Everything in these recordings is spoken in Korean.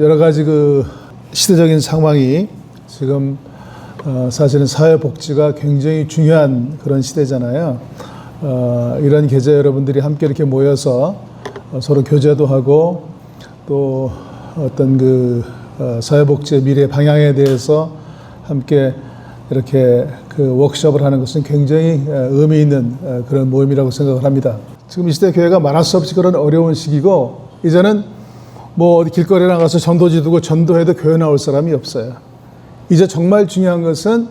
여러 가지 그 시대적인 상황이 지금 사실은 사회복지가 굉장히 중요한 그런 시대잖아요. 이런 계제 여러분들이 함께 이렇게 모여서 서로 교제도 하고 또 어떤 그 사회복지의 미래 방향에 대해서 함께 이렇게 그 워크숍을 하는 것은 굉장히 의미 있는 그런 모임이라고 생각을 합니다. 지금 이 시대 교회가 말할 수 없이 그런 어려운 시기고, 이제는 뭐 어디 길거리에 나가서 전도지 두고 전도해도 교회 나올 사람이 없어요. 이제 정말 중요한 것은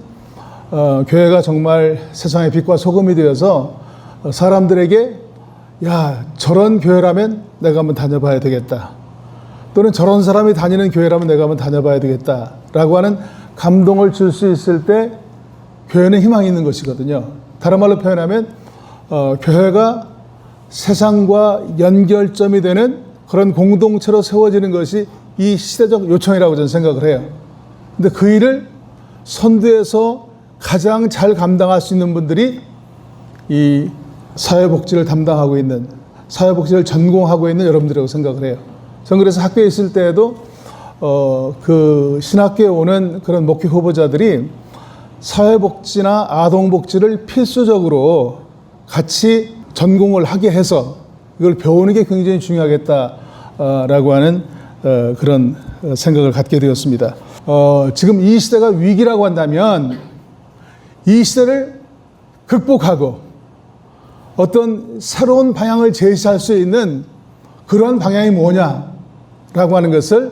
교회가 정말 세상의 빛과 소금이 되어서 사람들에게 야, 저런 교회라면 내가 한번 다녀봐야 되겠다, 또는 저런 사람이 다니는 교회라면 내가 한번 다녀봐야 되겠다라고 하는 감동을 줄 수 있을 때 교회는 희망이 있는 것이거든요. 다른 말로 표현하면 교회가 세상과 연결점이 되는 그런 공동체로 세워지는 것이 이 시대적 요청이라고 저는 생각을 해요. 근데 그 일을 선두에서 가장 잘 감당할 수 있는 분들이 이 사회복지를 담당하고 있는, 사회복지를 전공하고 있는 여러분들이라고 생각을 해요. 저는 그래서 학교에 있을 때에도 그 신학교에 오는 그런 목회 후보자들이 사회복지나 아동복지를 필수적으로 같이 전공을 하게 해서 이걸 배우는 게 굉장히 중요하겠다라고 하는 그런 생각을 갖게 되었습니다. 지금 이 시대가 위기라고 한다면 이 시대를 극복하고 어떤 새로운 방향을 제시할 수 있는 그런 방향이 뭐냐라고 하는 것을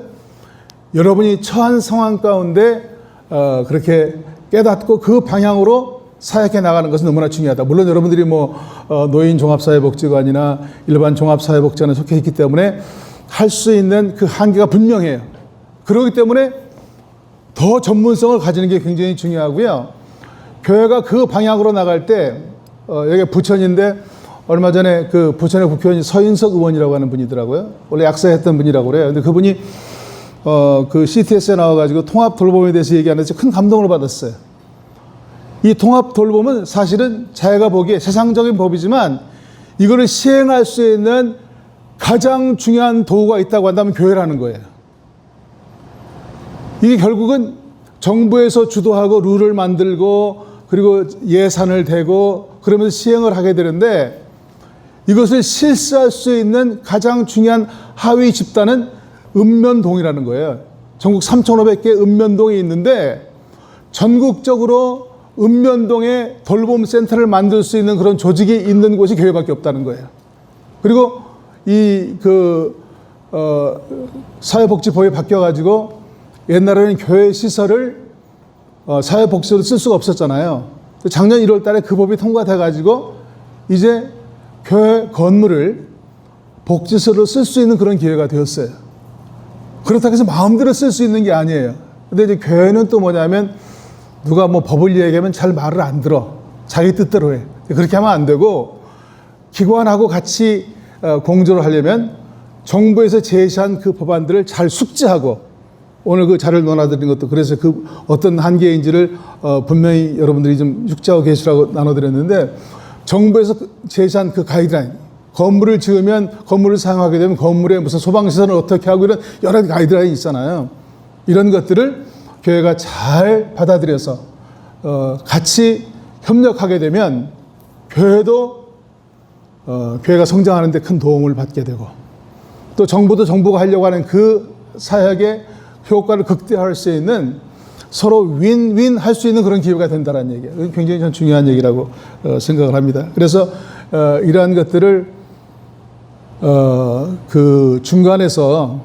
여러분이 처한 상황 가운데 그렇게 깨닫고 그 방향으로 사역해 나가는 것은 너무나 중요하다. 물론 여러분들이 뭐 노인 종합사회복지관이나 일반 종합사회복지관에 속해 있기 때문에 할 수 있는 그 한계가 분명해요. 그렇기 때문에 더 전문성을 가지는 게 굉장히 중요하고요. 교회가 그 방향으로 나갈 때 여기 부천인데 얼마 전에 그 부천의 국회의원이 서인석 의원이라고 하는 분이더라고요. 원래 약사했던 분이라고 그래요. 근데 그분이 그 CTS에 나와가지고 통합 돌봄에 대해서 얘기하는데 큰 감동을 받았어요. 이 통합 돌봄은 사실은 자기가 보기에 세상적인 법이지만 이거를 시행할 수 있는 가장 중요한 도구가 있다고 한다면 교회라는 거예요. 이게 결국은 정부에서 주도하고 룰을 만들고 그리고 예산을 대고 그러면서 시행을 하게 되는데, 이것을 실시할 수 있는 가장 중요한 하위 집단은 읍면동이라는 거예요. 전국 3,500개 읍면동이 있는데 전국적으로 읍면동에 돌봄센터를 만들 수 있는 그런 조직이 있는 곳이 교회밖에 없다는 거예요. 그리고 이 사회복지법이 바뀌어가지고 옛날에는 교회 시설을 사회복지로 쓸 수가 없었잖아요. 작년 1월 달에 그 법이 통과돼가지고 이제 교회 건물을 복지소로 쓸 수 있는 그런 기회가 되었어요. 그렇다고 해서 마음대로 쓸 수 있는 게 아니에요. 근데 이제 교회는 또 뭐냐면 누가 뭐 법을 얘기하면 잘 말을 안 들어. 자기 뜻대로 해. 그렇게 하면 안 되고, 기관하고 같이 공조를 하려면 정부에서 제시한 그 법안들을 잘 숙지하고, 오늘 그 자료를 나눠드린 것도 그래서 그 어떤 한계인지를 분명히 여러분들이 좀 숙지하고 계시라고 나눠드렸는데, 정부에서 제시한 그 가이드라인, 건물을 지으면 건물을 사용하게 되면 건물에 무슨 소방시설을 어떻게 하고 이런 여러 가지 가이드라인이 있잖아요. 이런 것들을 교회가 잘 받아들여서 같이 협력하게 되면 교회도 교회가 성장하는 데 큰 도움을 받게 되고, 또 정부도 정부가 하려고 하는 그 사역의 효과를 극대화할 수 있는 서로 윈윈 할 수 있는 그런 기회가 된다는 얘기예요. 굉장히 전 중요한 얘기라고 생각을 합니다. 그래서 이러한 것들을 그 중간에서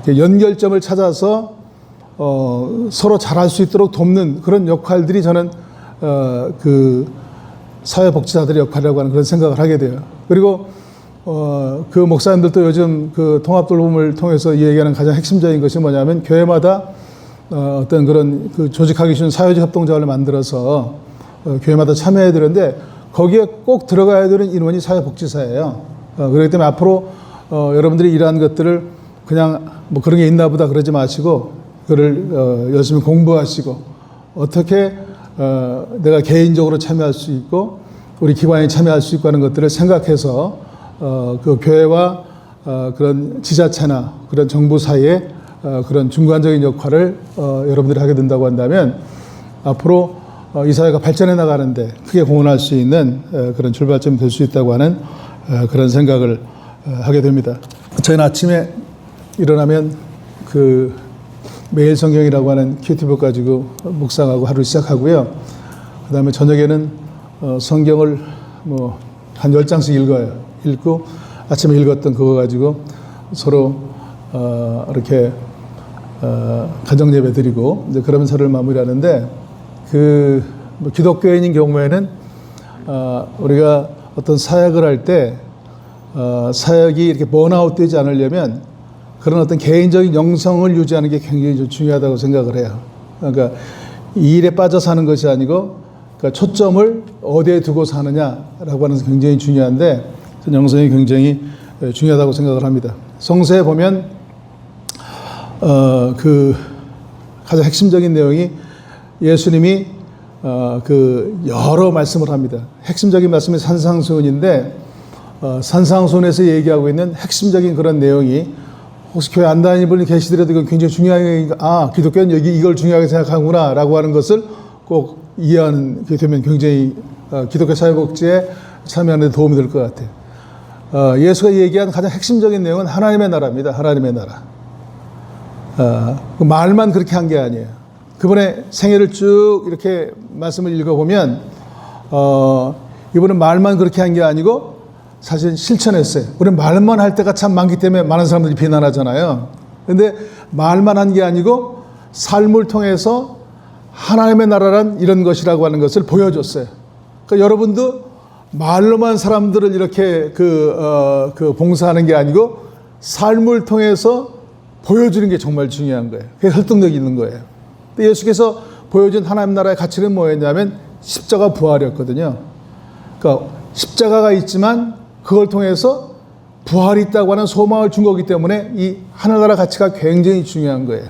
연결점을 찾아서 서로 잘할 수 있도록 돕는 그런 역할들이 저는 그 사회복지사들의 역할이라고 하는 그런 생각을 하게 돼요. 그리고 그 목사님들도 요즘 그 통합돌봄을 통해서 얘기하는 가장 핵심적인 것이 뭐냐면, 교회마다 어떤 그런 그 조직하기 쉬운 사회적 협동조합을 만들어서 교회마다 참여해야 되는데 거기에 꼭 들어가야 되는 인원이 사회복지사예요. 그렇기 때문에 앞으로 여러분들이 이러한 것들을 그냥 뭐 그런 게 있나 보다 그러지 마시고, 그를 열심히 공부하시고 어떻게 내가 개인적으로 참여할 수 있고 우리 기관이 참여할 수 있고 하는 것들을 생각해서 그 교회와 그런 지자체나 그런 정부 사이에 그런 중간적인 역할을 여러분들이 하게 된다고 한다면 앞으로 이 사회가 발전해 나가는데 크게 공헌할 수 있는 그런 출발점이 될 수 있다고 하는 그런 생각을 하게 됩니다. 저희는 아침에 일어나면 그 매일 성경이라고 하는 큐티북 가지고 묵상하고 하루 시작하고요. 그 다음에 저녁에는 성경을 뭐 한 10장씩 읽어요. 읽고 아침에 읽었던 그거 가지고 서로 이렇게 가정 예배 드리고 이제 그러면서 하루를 마무리하는데 뭐 기독교인인 경우에는 우리가 어떤 사역을 할 때 사역이 이렇게 번아웃 되지 않으려면 그런 어떤 개인적인 영성을 유지하는 게 굉장히 좀 중요하다고 생각을 해요. 그러니까 이 일에 빠져 사는 것이 아니고 그러니까 초점을 어디에 두고 사느냐라고 하는 것이 굉장히 중요한데 영성이 굉장히 중요하다고 생각을 합니다. 성서에 보면 그 가장 핵심적인 내용이 예수님이 그 여러 말씀을 합니다. 핵심적인 말씀이 산상수훈인데 산상수훈에서 얘기하고 있는 핵심적인 그런 내용이 혹시 교회 안 다니는 분이 계시더라도 이건 굉장히 중요하게 기독교는 여기 이걸 중요하게 생각하구나 라고 하는 것을 꼭 이해하는 게 되면 굉장히 기독교 사회복지에 참여하는 데 도움이 될 것 같아요. 예수가 얘기한 가장 핵심적인 내용은 하나님의 나라입니다. 하나님의 나라. 그 말만 그렇게 한 게 아니에요. 그분의 생애를 쭉 이렇게 말씀을 읽어보면 이분은 말만 그렇게 한 게 아니고 사실 실천했어요. 우리는 말만 할 때가 참 많기 때문에 많은 사람들이 비난하잖아요. 그런데 말만 한 게 아니고 삶을 통해서 하나님의 나라란 이런 것이라고 하는 것을 보여줬어요. 그러니까 여러분도 말로만 사람들을 이렇게 봉사하는 게 아니고 삶을 통해서 보여주는 게 정말 중요한 거예요. 그게 설득력이 있는 거예요. 근데 예수께서 보여준 하나님 나라의 가치는 뭐였냐면 십자가 부활이었거든요. 그러니까 십자가가 있지만 그걸 통해서 부활이 있다고 하는 소망을 준 거기 때문에 이 하늘나라 가치가 굉장히 중요한 거예요.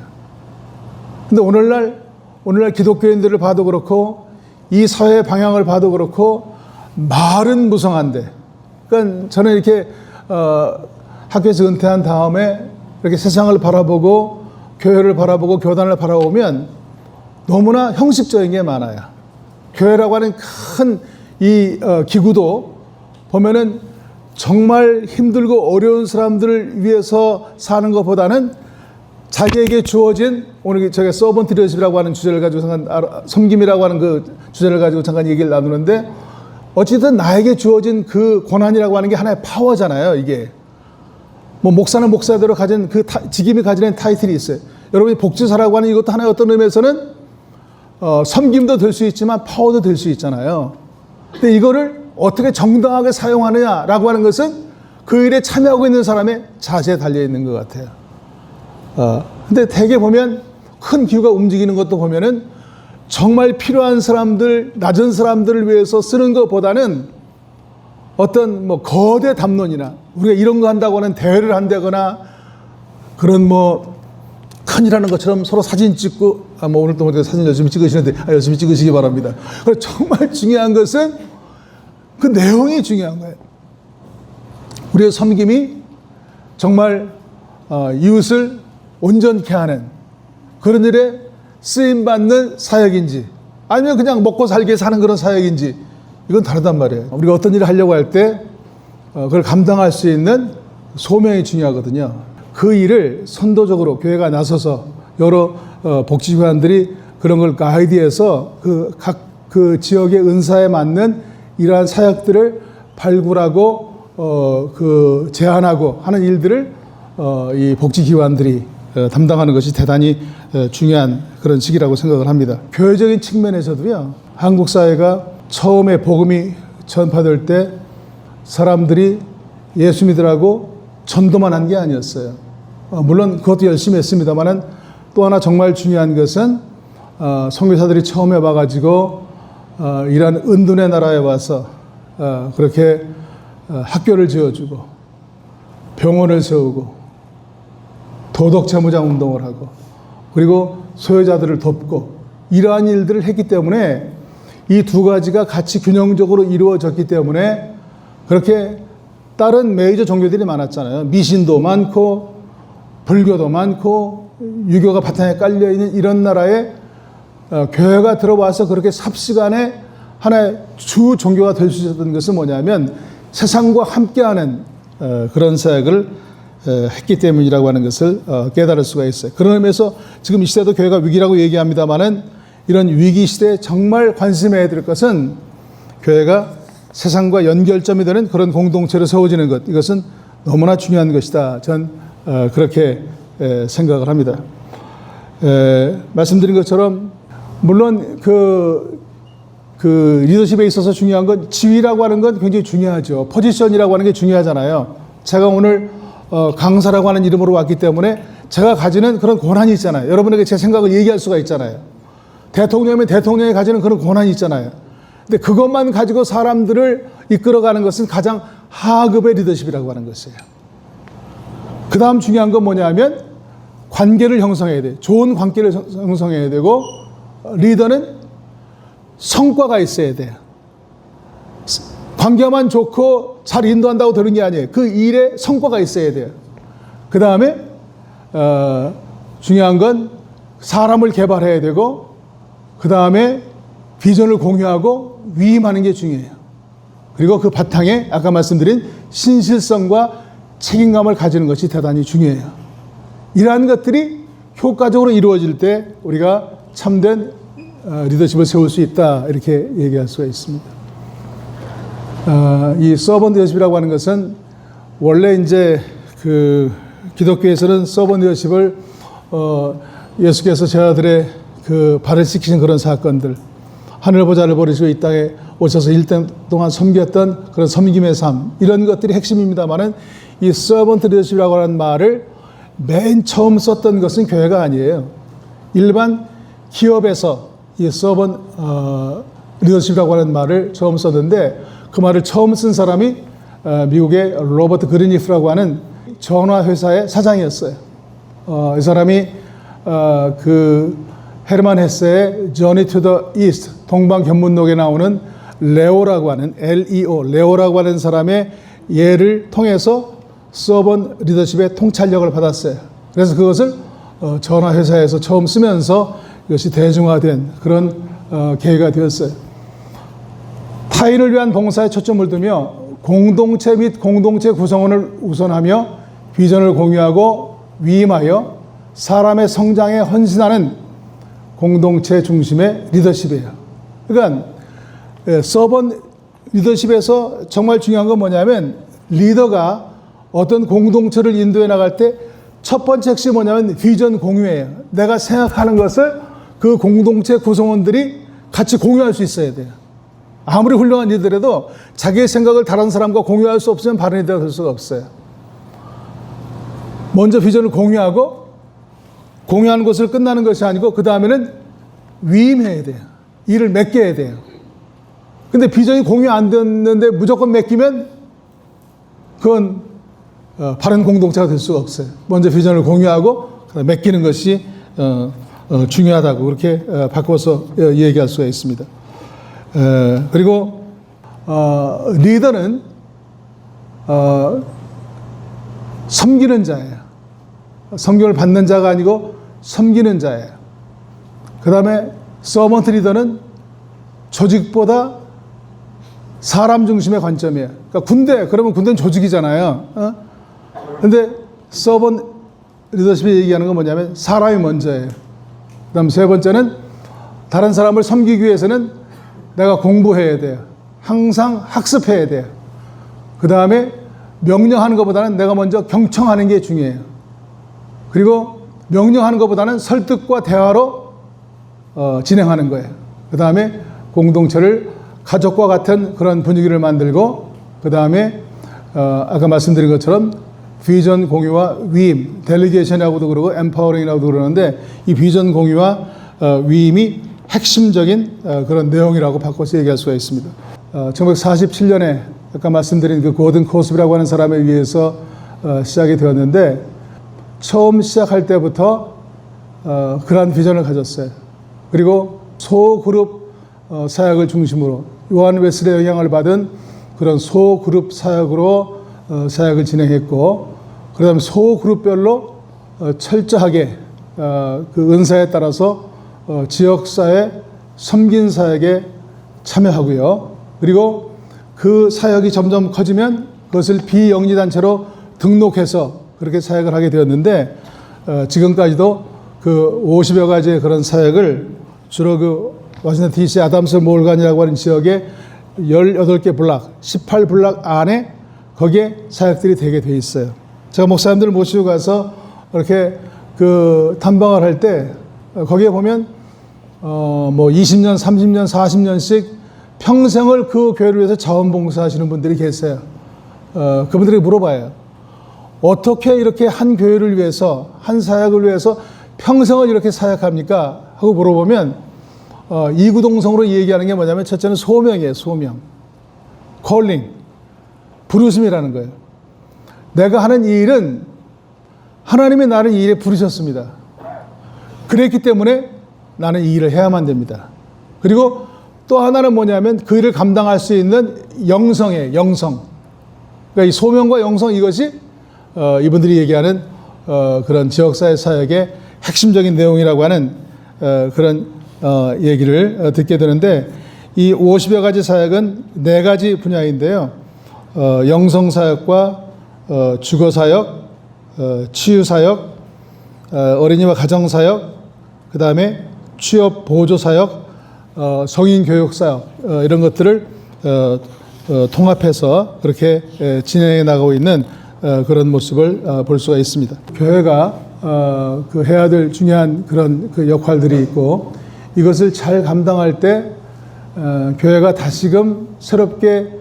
근데 오늘날 기독교인들을 봐도 그렇고 이 사회의 방향을 봐도 그렇고 말은 무성한데, 그러니까 저는 이렇게 학교에서 은퇴한 다음에 이렇게 세상을 바라보고 교회를 바라보고 교단을 바라보면 너무나 형식적인 게 많아요. 교회라고 하는 큰 이 기구도 보면은 정말 힘들고 어려운 사람들을 위해서 사는 것보다는 자기에게 주어진 오늘 제가 서번트 리더십이라고 하는 주제를 가지고 섬김이라고 하는 그 주제를 가지고 잠깐 얘기를 나누는데 어쨌든 나에게 주어진 그 권한이라고 하는 게 하나의 파워잖아요. 이게 뭐 목사는 목사대로 가진 그 직임이 가지는 타이틀이 있어요. 여러분이 복지사라고 하는 이것도 하나의 어떤 의미에서는 섬김도 될 수 있지만 파워도 될 수 있잖아요. 근데 이거를 어떻게 정당하게 사용하느냐라고 하는 것은 그 일에 참여하고 있는 사람의 자세에 달려 있는 것 같아요. 근데 대개 보면 큰 기구가 움직이는 것도 보면은 정말 필요한 사람들, 낮은 사람들을 위해서 쓰는 것보다는 어떤 뭐 거대 담론이나 우리가 이런 거 한다고 하는 대회를 한다거나 그런 뭐 큰일 하는 것처럼 서로 사진 찍고 뭐 오늘 또 사진 열심히 찍으시는데 열심히 찍으시기 바랍니다. 그리고 정말 중요한 것은 그 내용이 중요한 거예요. 우리의 섬김이 정말 이웃을 온전케 하는 그런 일에 쓰임받는 사역인지 아니면 그냥 먹고 살기 위해서 하는 그런 사역인지 이건 다르단 말이에요. 우리가 어떤 일을 하려고 할 때 그걸 감당할 수 있는 소명이 중요하거든요. 그 일을 선도적으로 교회가 나서서 여러 복지기관들이 그런 걸 가이드해서 각 그 지역의 은사에 맞는 이러한 사역들을 발굴하고 제안하고 하는 일들을 이 복지기관들이 담당하는 것이 대단히 중요한 그런 시기라고 생각을 합니다. 교회적인 측면에서도요. 한국 사회가 처음에 복음이 전파될 때 사람들이 예수 믿으라고 전도만 한 게 아니었어요. 물론 그것도 열심히 했습니다만은 또 하나 정말 중요한 것은 선교사들이 처음에 와가지고 이런 은둔의 나라에 와서 그렇게 학교를 지어주고 병원을 세우고 도덕재무장 운동을 하고 그리고 소외자들을 돕고 이러한 일들을 했기 때문에 이 두 가지가 같이 균형적으로 이루어졌기 때문에 그렇게 다른 메이저 종교들이 많았잖아요. 미신도 많고 불교도 많고 유교가 바탕에 깔려있는 이런 나라에 교회가 들어와서 그렇게 삽시간에 하나의 주 종교가 될 수 있었던 것은 뭐냐면 세상과 함께하는 그런 사역을 했기 때문이라고 하는 것을 깨달을 수가 있어요. 그런 의미에서 지금 이 시대도 교회가 위기라고 얘기합니다마는 이런 위기 시대에 정말 관심해야 될 것은 교회가 세상과 연결점이 되는 그런 공동체로 세워지는 것, 이것은 너무나 중요한 것이다. 전 그렇게 생각을 합니다. 말씀드린 것처럼 물론 그 리더십에 있어서 중요한 건 지위라고 하는 건 굉장히 중요하죠. 포지션이라고 하는 게 중요하잖아요. 제가 오늘 강사라고 하는 이름으로 왔기 때문에 제가 가지는 그런 권한이 있잖아요. 여러분에게 제 생각을 얘기할 수가 있잖아요. 대통령이면 대통령이 가지는 그런 권한이 있잖아요. 근데 그것만 가지고 사람들을 이끌어가는 것은 가장 하급의 리더십이라고 하는 것이에요. 그 다음 중요한 건 뭐냐면 관계를 형성해야 돼요. 좋은 관계를 형성해야 되고 리더는 성과가 있어야 돼요. 관계만 좋고 잘 인도한다고 되는 게 아니에요. 그 일에 성과가 있어야 돼요. 그 다음에 중요한 건 사람을 개발해야 되고 그 다음에 비전을 공유하고 위임하는 게 중요해요. 그리고 그 바탕에 아까 말씀드린 신실성과 책임감을 가지는 것이 대단히 중요해요. 이러한 것들이 효과적으로 이루어질 때 우리가 참된 리더십을 세울 수 있다, 이렇게 얘기할 수가 있습니다. 이 서번트 리더십이라고 하는 것은 원래 이제 그 기독교에서는 서번트 리더십을 예수께서 제자들의 그 발을 씻기신 그런 사건들, 하늘 보좌를 버리시고 이 땅에 오셔서 1년 동안 섬겼던 그런 섬김의 삶, 이런 것들이 핵심입니다만은 이 서번트 리더십이라고 하는 말을 맨 처음 썼던 것은 교회가 아니에요. 일반 기업에서 이 서번트 리더십이라고 하는 말을 처음 썼는데 그 말을 처음 쓴 사람이 미국의 로버트 그린리프라고 하는 전화회사의 사장이었어요. 이 사람이 그 헤르만 헤세의 Journey to the East, 동방견문록에 나오는 레오라고 하는 LEO, 레오라고 하는 사람의 예를 통해서 서번트 리더십의 통찰력을 받았어요. 그래서 그것을 전화회사에서 처음 쓰면서 이것이 대중화된 그런 계기가 되었어요. 타인을 위한 봉사에 초점을 두며 공동체 및 공동체 구성원을 우선하며 비전을 공유하고 위임하여 사람의 성장에 헌신하는 공동체 중심의 리더십이에요. 그러니까 서번트 리더십에서 정말 중요한 건 뭐냐면 리더가 어떤 공동체를 인도해 나갈 때 첫 번째 핵심이 뭐냐면 비전 공유예요. 내가 생각하는 것을 그 공동체 구성원들이 같이 공유할 수 있어야 돼요. 아무리 훌륭한 리더라도 자기의 생각을 다른 사람과 공유할 수 없으면 바른 리더가 될 수가 없어요. 먼저 비전을 공유하고 공유하는 것을 끝나는 것이 아니고 그 다음에는 위임해야 돼요. 일을 맡겨야 돼요. 근데 비전이 공유 안 됐는데 무조건 맡기면 그건 바른 공동체가 될 수가 없어요. 먼저 비전을 공유하고 맡기는 것이 중요하다고 그렇게 바꿔서 얘기할 수가 있습니다. 그리고 리더는 섬기는 자예요. 섬김을 받는 자가 아니고 섬기는 자예요. 그 다음에 서번트 리더는 조직보다 사람 중심의 관점이에요. 그러니까 군대, 그러면 군대는 조직이잖아요. 근데 서번트 리더십이 얘기하는 건 뭐냐면 사람이 먼저예요. 그 다음 세 번째는 다른 사람을 섬기기 위해서는 내가 공부해야 돼요. 항상 학습해야 돼요. 그 다음에 명령하는 것보다는 내가 먼저 경청하는 게 중요해요. 그리고 명령하는 것보다는 설득과 대화로 진행하는 거예요. 그 다음에 공동체를 가족과 같은 그런 분위기를 만들고 그 다음에 아까 말씀드린 것처럼 비전 공유와 위임, 델리게이션이라고도 그러고 엠파워링이라고도 그러는데 이 비전 공유와 위임이 핵심적인 그런 내용이라고 바꿔서 얘기할 수가 있습니다. 1947년에 아까 말씀드린 그 고든 코스비라고 하는 사람에 의해서 시작이 되었는데 처음 시작할 때부터 그러한 비전을 가졌어요. 그리고 소그룹 사역을 중심으로 요한 웨슬리의 영향을 받은 그런 소그룹 사역으로 사역을 진행했고, 그다음에 소그룹별로 철저하게 그 은사에 따라서 지역사회 섬긴 사역에 참여하고요. 그리고 그 사역이 점점 커지면 그것을 비영리단체로 등록해서 그렇게 사역을 하게 되었는데, 지금까지도 그 50여 가지의 그런 사역을 주로 그 워싱턴 DC 아담스 몰간이라고 하는 지역에 18개 블락, 18블락 안에 거기에 사역들이 되게 돼 있어요. 제가 목사님들 모시고 가서 이렇게 그 탐방을 할 때 거기에 보면 뭐 20년, 30년, 40년씩 평생을 그 교회를 위해서 자원봉사하시는 분들이 계세요. 그분들에게 물어봐요. 어떻게 이렇게 한 교회를 위해서, 한 사역을 위해서 평생을 이렇게 사역합니까? 하고 물어보면 이구동성으로 얘기하는 게 뭐냐면, 첫째는 소명이에요. 소명. 콜링. 부르심이라는 거예요. 내가 하는 이 일은 하나님이 나를 이 일에 부르셨습니다. 그랬기 때문에 나는 이 일을 해야만 됩니다. 그리고 또 하나는 뭐냐면 그 일을 감당할 수 있는 영성이에요. 영성. 그러니까 이 소명과 영성, 이것이 이분들이 얘기하는 그런 지역사회 사역의 핵심적인 내용이라고 하는 그런 얘기를 듣게 되는데, 이 50여 가지 사역은 4가지 분야인데요. 영성사역과 주거사역, 치유사역, 어린이와 가정사역, 그 다음에 취업보조사역, 성인교육사역, 이런 것들을 통합해서 그렇게 진행해 나가고 있는 그런 모습을 볼 수가 있습니다. 교회가 그 해야 될 중요한 그런 그 역할들이 있고, 이것을 잘 감당할 때 교회가 다시금 새롭게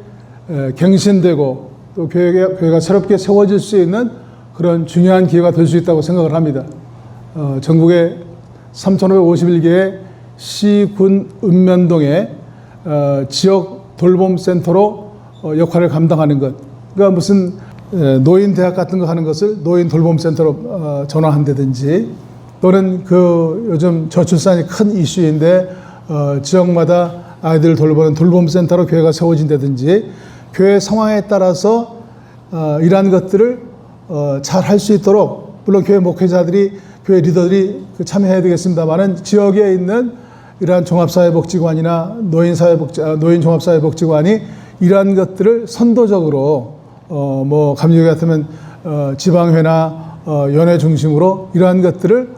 갱신되고 또 교회가 새롭게 세워질 수 있는 그런 중요한 기회가 될 수 있다고 생각을 합니다. 전국에 3,551개의 시, 군, 읍면동의 지역 돌봄센터로 역할을 감당하는 것. 그러니까 무슨 노인 대학 같은 거 하는 것을 노인 돌봄센터로 전환한다든지, 또는 그 요즘 저출산이 큰 이슈인데 지역마다 아이들을 돌보는 돌봄센터로 교회가 세워진다든지, 교회 상황에 따라서 이러한 것들을 잘 할 수 있도록, 물론 교회 목회자들이, 교회 리더들이 참여해야 되겠습니다만은, 지역에 있는 이러한 종합사회복지관이나 노인 종합사회복지관이 이러한 것들을 선도적으로 뭐 감리교회 같으면 지방회나 연회 중심으로 이러한 것들을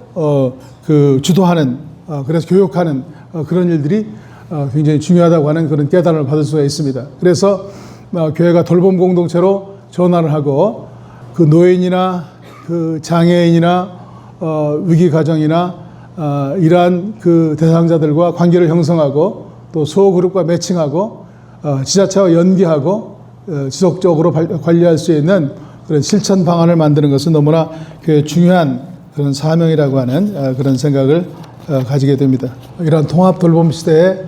그 주도하는, 그래서 교육하는 그런 일들이 굉장히 중요하다고 하는 그런 깨달음을 받을 수가 있습니다. 그래서 교회가 돌봄 공동체로 전환을 하고, 그 노인이나 그 장애인이나 위기 가정이나 이러한 그 대상자들과 관계를 형성하고, 또 소그룹과 매칭하고, 지자체와 연계하고 지속적으로 관리할 수 있는 그런 실천 방안을 만드는 것은 너무나 중요한 그런 사명이라고 하는 그런 생각을 가지게 됩니다. 이러한 통합 돌봄 시대에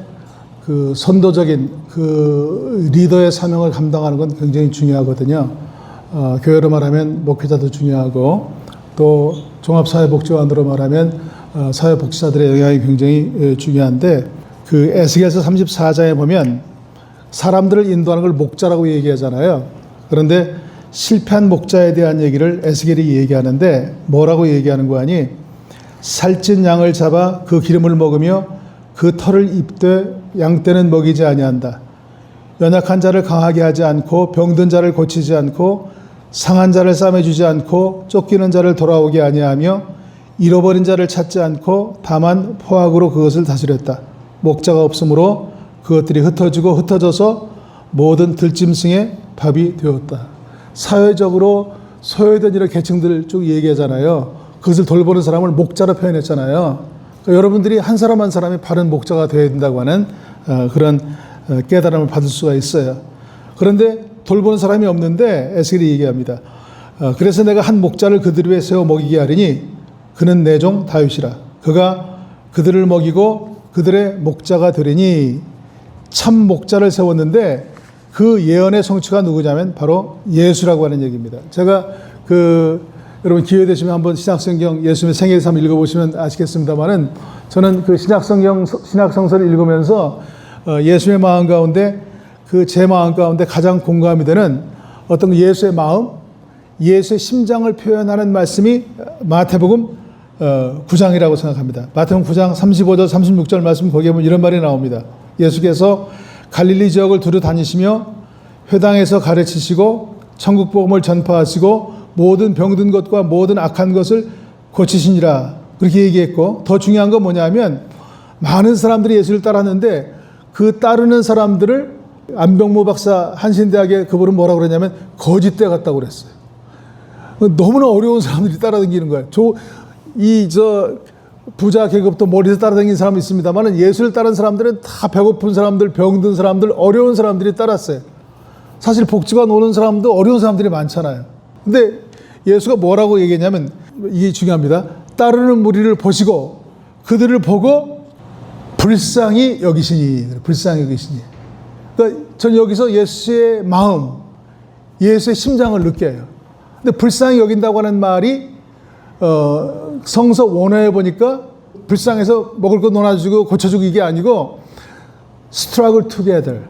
그 선도적인 그 리더의 사명을 감당하는 건 굉장히 중요하거든요. 교회로 말하면 목회자도 중요하고, 또 종합사회복지관으로 말하면 사회복지사들의 영향이 굉장히 중요한데, 그 에스겔서 34장에 보면 사람들을 인도하는 걸 목자라고 얘기하잖아요. 그런데 실패한 목자에 대한 얘기를 에스겔이 얘기하는데, 뭐라고 얘기하는 거 아니? 살찐 양을 잡아 그 기름을 먹으며 그 털을 입되 양떼는 먹이지 아니한다. 연약한 자를 강하게 하지 않고 병든 자를 고치지 않고 상한 자를 싸매주지 않고 쫓기는 자를 돌아오게 아니하며 잃어버린 자를 찾지 않고 다만 포악으로 그것을 다스렸다. 목자가 없으므로 그것들이 흩어져서 모든 들짐승의 밥이 되었다. 사회적으로 소외된 이런 계층들을 쭉 얘기하잖아요. 그것을 돌보는 사람을 목자로 표현했잖아요. 그러니까 여러분들이 한 사람 한 사람이 바른 목자가 되어야 된다고 하는 그런 깨달음을 받을 수가 있어요. 그런데 돌보는 사람이 없는데 에스겔이 얘기합니다. 그래서 내가 한 목자를 그들 위에 세워 먹이게 하리니 그는 내 종 다윗이라. 그가 그들을 먹이고 그들의 목자가 되리니. 참 목자를 세웠는데 그 예언의 성취가 누구냐면 바로 예수라고 하는 얘기입니다. 제가 여러분 기회 되시면 한번 신약성경 예수님의 생애를 한번 읽어보시면 아시겠습니다만은, 저는 그 신약성서를 읽으면서 예수의 마음 가운데, 그 제 마음 가운데 가장 공감이 되는 어떤 예수의 마음, 예수의 심장을 표현하는 말씀이 마태복음 9장이라고 생각합니다. 마태복음 9장 35절 36절 말씀 거기에 보면 이런 말이 나옵니다. 예수께서 갈릴리 지역을 두루 다니시며 회당에서 가르치시고 천국 복음을 전파하시고 모든 병든 것과 모든 악한 것을 고치시니라. 그렇게 얘기했고, 더 중요한 건 뭐냐면 많은 사람들이 예수를 따랐는데 그 따르는 사람들을 안병모 박사 한신대학에 그분은 뭐라고 그러냐면 거짓대 같다고 그랬어요. 너무나 어려운 사람들이 따라다니는 거예요. 부자 계급도 머리에서 따라다니는 사람이 있습니다만 예수를 따른 사람들은 다 배고픈 사람들, 병든 사람들, 어려운 사람들이 따랐어요. 사실 복지관 오는 사람도 어려운 사람들이 많잖아요. 근데 예수가 뭐라고 얘기했냐면, 이게 중요합니다. 따르는 무리를 보시고 그들을 보고 불쌍히 여기시니. 불쌍히 여기시니. 그러니까 전 여기서 예수의 마음, 예수의 심장을 느껴요. 근데 불쌍히 여긴다고 하는 말이 성서 원어에 보니까 불쌍해서 먹을 거 논아주고 고쳐주고 이게 아니고 struggle together,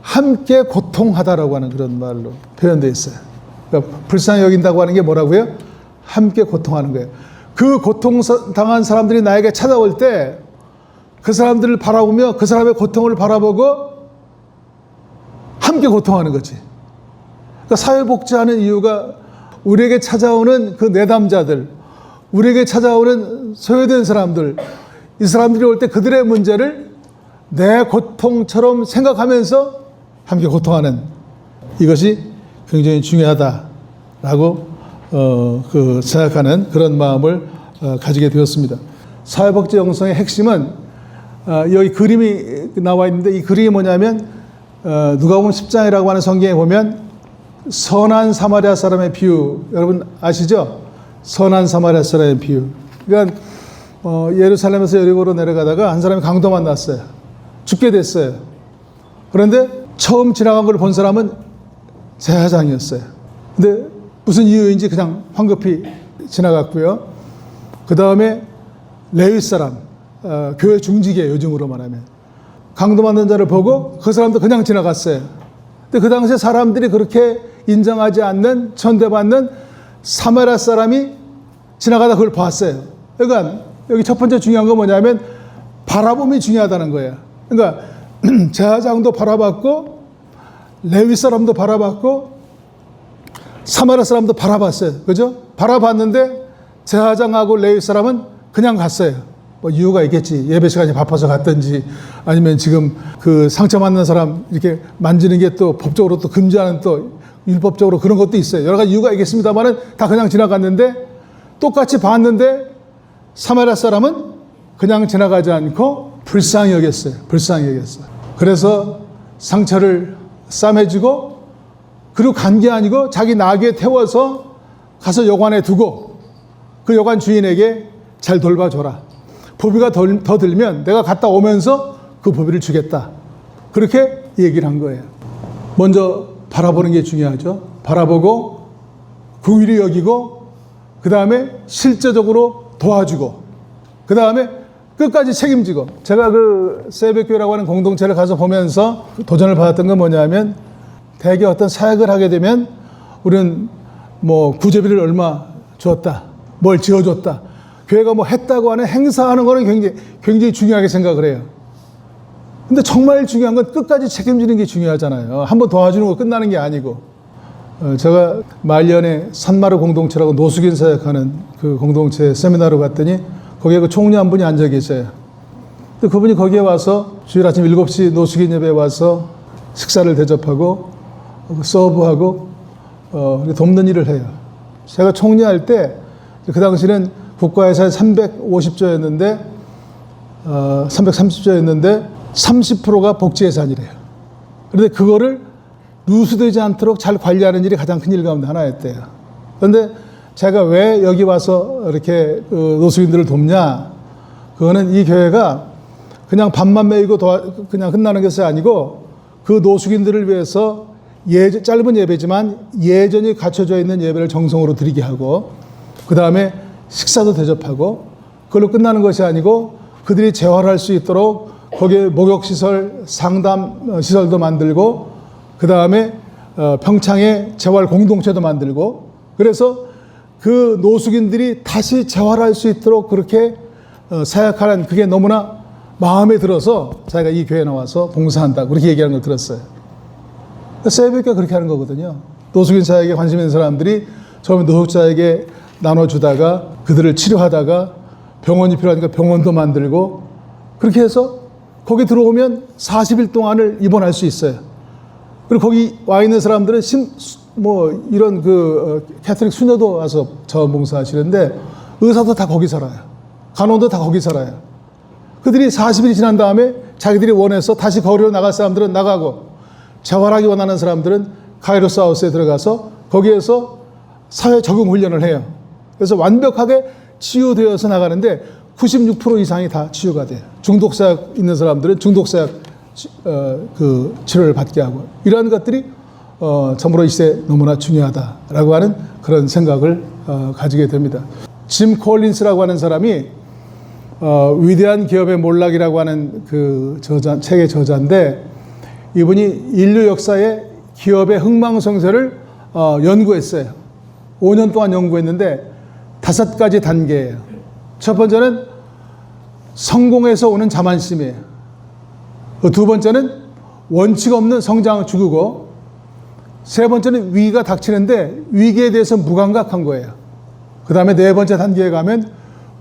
함께 고통하다라고 하는 그런 말로 표현되어 있어요. 그러니까 불쌍히 여긴다고 하는 게 뭐라고요? 함께 고통하는 거예요. 그 고통당한 사람들이 나에게 찾아올 때 그 사람들을 바라보며 그 사람의 고통을 바라보고 함께 고통하는 거지. 그러니까 사회복지하는 이유가 우리에게 찾아오는 그 내담자들, 우리에게 찾아오는 소외된 사람들, 이 사람들이 올 때 그들의 문제를 내 고통처럼 생각하면서 함께 고통하는, 이것이 굉장히 중요하다라고 생각하는 그런 마음을 가지게 되었습니다. 사회복지 영성의 핵심은 여기 그림이 나와 있는데, 이 그림이 뭐냐면 누가복음 10장이라고 하는 성경에 보면 선한 사마리아 사람의 비유, 여러분 아시죠? 선한 사마리아 사람의 비유. 그러니까 예루살렘에서 여리고로 내려가다가 한 사람이 강도 만났어요. 죽게 됐어요. 그런데 처음 지나간 걸 본 사람은 제사장이었어요. 근데 무슨 이유인지 그냥 황급히 지나갔고요. 그 다음에 레위 사람, 교회 중직이에요, 요즘으로 말하면. 강도 만난 자를 보고 그 사람도 그냥 지나갔어요. 근데 그 당시에 사람들이 그렇게 인정하지 않는, 천대받는 사마리아 사람이 지나가다 그걸 봤어요. 그러니까 여기 첫 번째 중요한 건 뭐냐면 바라봄이 중요하다는 거예요. 그러니까 제사장도 바라봤고 레위 사람도 바라봤고 사마리아 사람도 바라봤어요. 그죠? 바라봤는데 제사장하고 레위 사람은 그냥 갔어요. 뭐 이유가 있겠지. 예배 시간이 바빠서 갔든지, 아니면 지금 그 상처 맞는 사람 이렇게 만지는 게 또 법적으로 또 금지하는, 또 율법적으로 그런 것도 있어요. 여러 가지 이유가 있겠습니다만은 다 그냥 지나갔는데, 똑같이 봤는데 사마리아 사람은 그냥 지나가지 않고 불쌍히 여겼어요. 불쌍히 여겼어요. 그래서 상처를 싸매주고, 그리고 간 게 아니고 자기 나귀에 태워서 가서 여관에 두고 그 여관 주인에게 잘 돌봐줘라. 보비가 더 들면 내가 갔다 오면서 그 보비를 주겠다. 그렇게 얘기를 한 거예요. 먼저 바라보는 게 중요하죠. 바라보고 긍휼히 여기고, 그 다음에 실제적으로 도와주고, 그 다음에 끝까지 책임지고. 제가 그 새벽교회라고 하는 공동체를 가서 보면서 도전을 받았던 건 뭐냐면, 대개 어떤 사역을 하게 되면 우리는 뭐 구제비를 얼마 줬다, 뭘 지어줬다, 교회가 뭐 했다고 하는 행사하는 거는 굉장히 중요하게 생각을 해요. 근데 정말 중요한 건 끝까지 책임지는 게 중요하잖아요. 한번 도와주는 거 끝나는 게 아니고. 제가 말년에 산마루 공동체라고 노숙인 사역하는 그 공동체 세미나로 갔더니 거기에 그 총리 한 분이 앉아 계셔요. 근데 그분이 거기에 와서 주일 아침 7시 노숙인 예배에 와서 식사를 대접하고 서브하고 돕는 일을 해요. 제가 총리할 때 그 당시는 국가 예산이 350조였는데 330조였는데 30%가 복지 예산이래요. 그런데 그거를 누수되지 않도록 잘 관리하는 일이 가장 큰 일 가운데 하나였대요. 그런데 제가 왜 여기 와서 이렇게 노숙인들을 돕냐? 그거는 이 교회가 그냥 밥만 먹이고 그냥 끝나는 것이 아니고, 그 노숙인들을 위해서 짧은 예배지만 예전이 갖춰져 있는 예배를 정성으로 드리게 하고, 그 다음에 식사도 대접하고, 그걸로 끝나는 것이 아니고 그들이 재활할 수 있도록 거기에 목욕시설, 상담시설도 만들고, 그 다음에 평창에 재활 공동체도 만들고 그래서 그 노숙인들이 다시 재활할 수 있도록 그렇게 사역하는 그게 너무나 마음에 들어서 자기가 이 교회에 나와서 봉사한다 그렇게 얘기하는 걸 들었어요. 세비교가 그렇게 하는 거거든요. 노숙인 사역에 관심 있는 사람들이 처음에 노숙자에게 나눠주다가 그들을 치료하다가 병원이 필요하니까 병원도 만들고 그렇게 해서 거기 들어오면 40일 동안을 입원할 수 있어요. 그리고 거기 와 있는 사람들은 이런 캐톨릭 수녀도 와서 자원봉사하시는데 의사도 다 거기 살아요. 간호도 다 거기 살아요. 그들이 40일이 지난 다음에 자기들이 원해서 다시 거리로 나갈 사람들은 나가고 재활하기 원하는 사람들은 카이로스 하우스에 들어가서 거기에서 사회 적응 훈련을 해요. 그래서 완벽하게 치유되어서 나가는데 96% 이상이 다 치유가 돼요. 중독사약 있는 사람들은 중독사약 치료를 받게 하고 이러한 것들이 참으로 이 시대에 너무나 중요하다라고 하는 그런 생각을 가지게 됩니다. 짐 콜린스라고 하는 사람이 위대한 기업의 몰락이라고 하는 그 책의 저자인데 이분이 인류 역사의 기업의 흥망성쇠를 연구했어요. 5년 동안 연구했는데 5가지 단계예요. 첫 번째는 성공에서 오는 자만심이에요. 두 번째는 원칙 없는 성장을 죽이고 세 번째는 위기가 닥치는데 위기에 대해서 무감각한 거예요. 그 다음에 네 번째 단계에 가면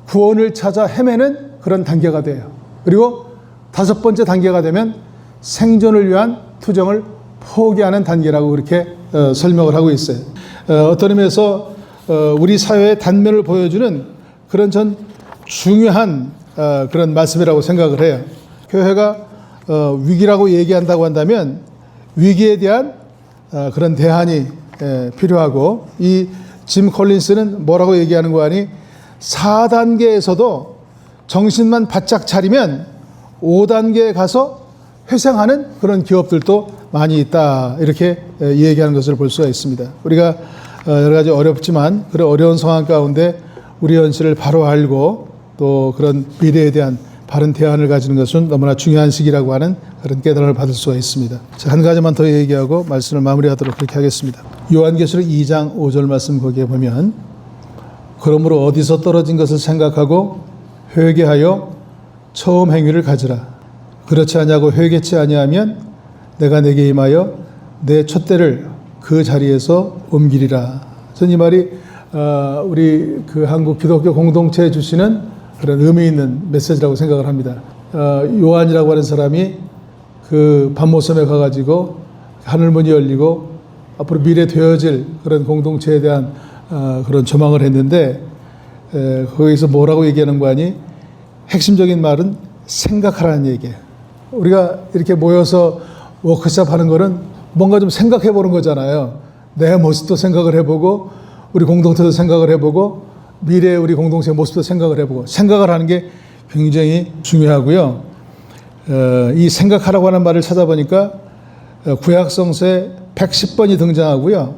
구원을 찾아 헤매는 그런 단계가 돼요. 그리고 5번째 단계가 되면 생존을 위한 투쟁을 포기하는 단계라고 그렇게 설명을 하고 있어요. 어떤 의미에서 우리 사회의 단면을 보여주는 그런 전 중요한 그런 말씀이라고 생각을 해요. 교회가 위기라고 얘기한다고 한다면 위기에 대한 그런 대안이 필요하고 이 짐 콜린스는 뭐라고 얘기하는 거 아니 4단계에서도 정신만 바짝 차리면 5단계에 가서 회생하는 그런 기업들도 많이 있다 이렇게 얘기하는 것을 볼 수가 있습니다. 우리가 여러 가지 어렵지만 그런 어려운 상황 가운데 우리 현실을 바로 알고 또 그런 미래에 대한 바른 대안을 가지는 것은 너무나 중요한 시기라고 하는 그런 깨달음을 받을 수가 있습니다. 자, 한 가지만 더 얘기하고 말씀을 마무리하도록 그렇게 하겠습니다. 요한계시록 2장 5절 말씀 거기에 보면 그러므로 어디서 떨어진 것을 생각하고 회개하여 처음 행위를 가지라. 그렇지 아니하고 회개치 아니하면 내가 내게 임하여 내 촛대를 그 자리에서 옮기리라. 저는 이 말이 우리 그 한국 기독교 공동체에 주시는 그런 의미 있는 메시지라고 생각을 합니다. 요한이라고 하는 사람이 그 밤모섬에 가가지고 하늘문이 열리고 앞으로 미래 되어질 그런 공동체에 대한 그런 조망을 했는데 거기서 뭐라고 얘기하는 거 아니? 핵심적인 말은 생각하라는 얘기예요. 우리가 이렇게 모여서 워크숍 하는 거는 뭔가 좀 생각해 보는 거잖아요. 내 모습도 생각을 해보고 우리 공동체도 생각을 해보고 미래의 우리 공동체의 모습도 생각을 해보고 생각을 하는 게 굉장히 중요하고요. 이 생각하라고 하는 말을 찾아보니까 구약성서에 110번이 등장하고요.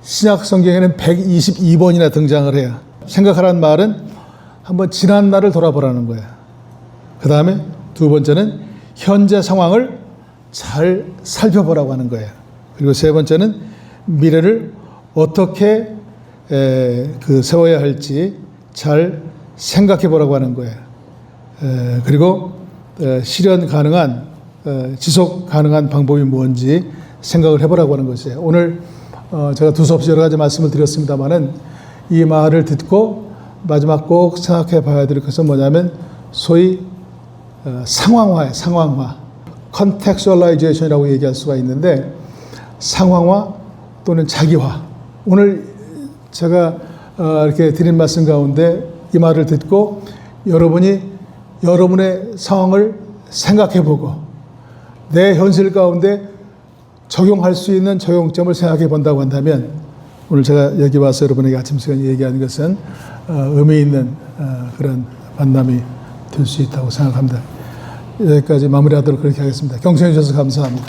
신약성경에는 122번이나 등장을 해요. 생각하라는 말은 한번 지난 날을 돌아보라는 거예요. 그 다음에 두 번째는 현재 상황을 잘 살펴보라고 하는 거예요. 그리고 세 번째는 미래를 어떻게 세워야 할지 잘 생각해 보라고 하는 거예요. 그리고 실현 가능한 지속 가능한 방법이 뭔지 생각을 해보라고 하는 것이에요. 오늘 제가 두서없이 여러 가지 말씀을 드렸습니다만은 이 말을 듣고 마지막 꼭 생각해 봐야 될 것은 뭐냐면 소위 상황화예요. 상황화. 컨텍스츄얼라이제이션이라고 얘기할 수가 있는데 상황화 또는 자기화. 오늘 제가 이렇게 드린 말씀 가운데 이 말을 듣고 여러분이 여러분의 상황을 생각해 보고 내 현실 가운데 적용할 수 있는 적용점을 생각해 본다고 한다면 오늘 제가 여기 와서 여러분에게 아침 시간에 얘기하는 것은 의미 있는 그런 만남이 될 수 있다고 생각합니다. 여기까지 마무리하도록 그렇게 하겠습니다. 경청해 주셔서 감사합니다.